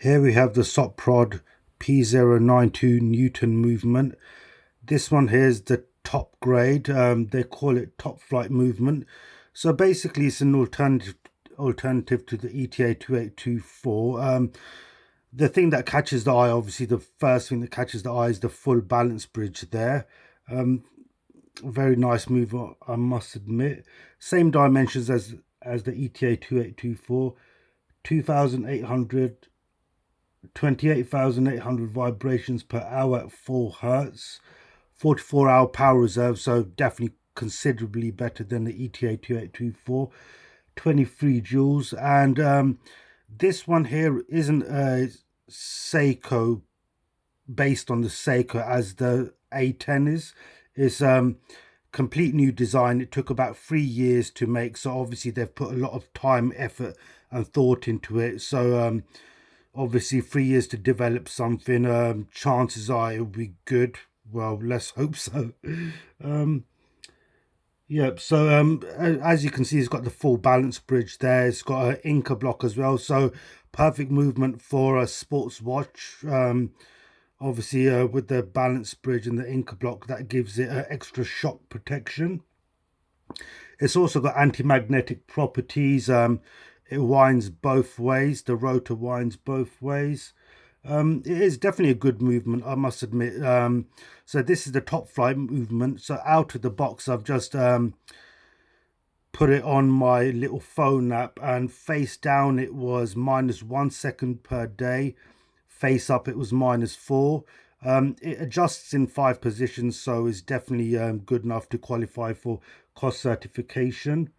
Here we have the Soprod P092 Newton movement. This one here is the top grade. They call it top flight movement. So basically it's an alternative to the ETA 2824. The thing that catches the eye, obviously the first thing that catches the eye is the full balance bridge there. Very nice move, I must admit. Same dimensions as the ETA 2824, 2800 28,800 vibrations per hour at 4 hertz, 44-hour power reserve, so definitely considerably better than the ETA 2824, 23 joules. And this one here isn't a Seiko, based on the Seiko as the A10 is. It's complete new design. It took about 3 years to make, so obviously they've put a lot of time, effort and thought into it. So obviously 3 years to develop something, chances are it'll be good. Well, let's hope so. Yep, so as you can see, it's got the full balance bridge there. It's got an Inca block as well, so perfect movement for a sports watch. Obviously with the balance bridge and the Inca block, that gives it extra shock protection. It's also got anti-magnetic properties. It winds both ways. The rotor winds both ways. It is definitely a good movement, I must admit. So this is the top flight movement. So out of the box, I've just put it on my little phone app, and face down it was -1 second per day. Face up it was -4. It adjusts in 5 positions, so it's definitely good enough to qualify for cost certification.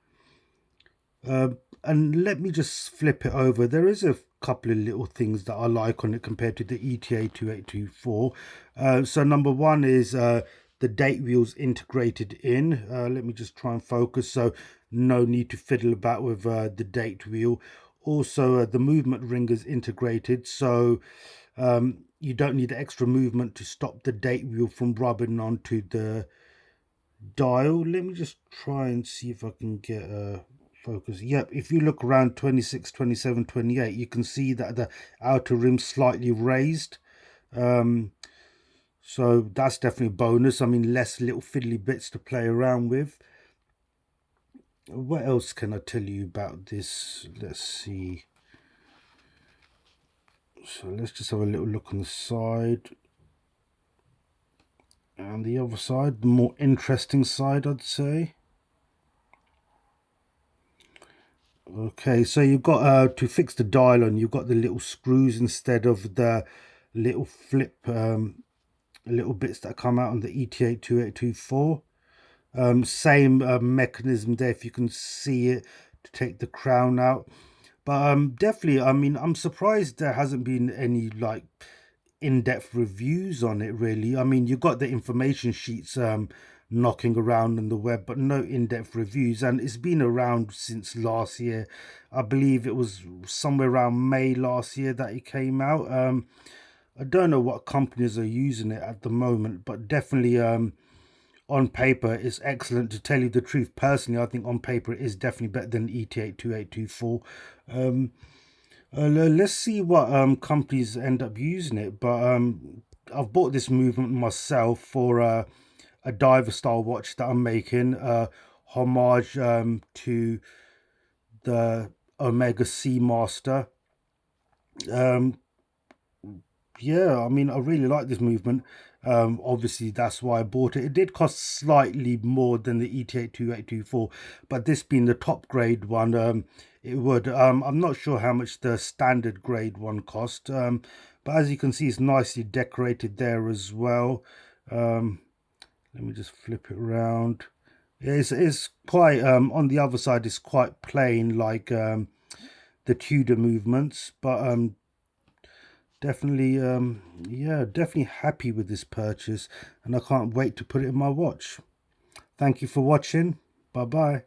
And let me just flip it over. There is a couple of little things that I like on it compared to the ETA 2824. So number one is the date wheel's integrated in. Let me just try and focus. So no need to fiddle about with the date wheel. Also, the movement ring is integrated, so you don't need extra movement to stop the date wheel from rubbing onto the dial. Let me just try and see if I can get a focus. Yep, if you look around 26, 27, 28, you can see that the outer rim's slightly raised. So that's definitely a bonus. I mean, less little fiddly bits to play around with. What else can I tell you about this? Let's see. So let's just have a little look on the side. And the other side, the more interesting side, I'd say. Okay, so you've got to fix the dial on, you've got the little screws instead of the little flip little bits that come out on the ETA 2824. Same mechanism there, if you can see it, to take the crown out. But definitely, I mean, I'm surprised there hasn't been any like in-depth reviews on it, really. I mean, you've got the information sheets knocking around on the web, but no in-depth reviews. And it's been around since last year. I believe it was somewhere around May last year that it came out. I don't know what companies are using it at the moment, but definitely on paper it's excellent. To tell you the truth, personally, I think on paper it is definitely better than ETA 2824. Let's see what companies end up using it. But I've bought this movement myself for a diver style watch that I'm making, homage to the Omega Seamaster. Yeah, I mean, I really like this movement. Obviously that's why I bought it. It did cost slightly more than the ETA 2824, but this being the top grade one, it would. I'm not sure how much the standard grade one cost, but as you can see, it's nicely decorated there as well. Let me just flip it around. It's quite on the other side, it's quite plain like the Tudor movements, but definitely yeah, definitely happy with this purchase, and I can't wait to put it in my watch. Thank you for watching. Bye bye.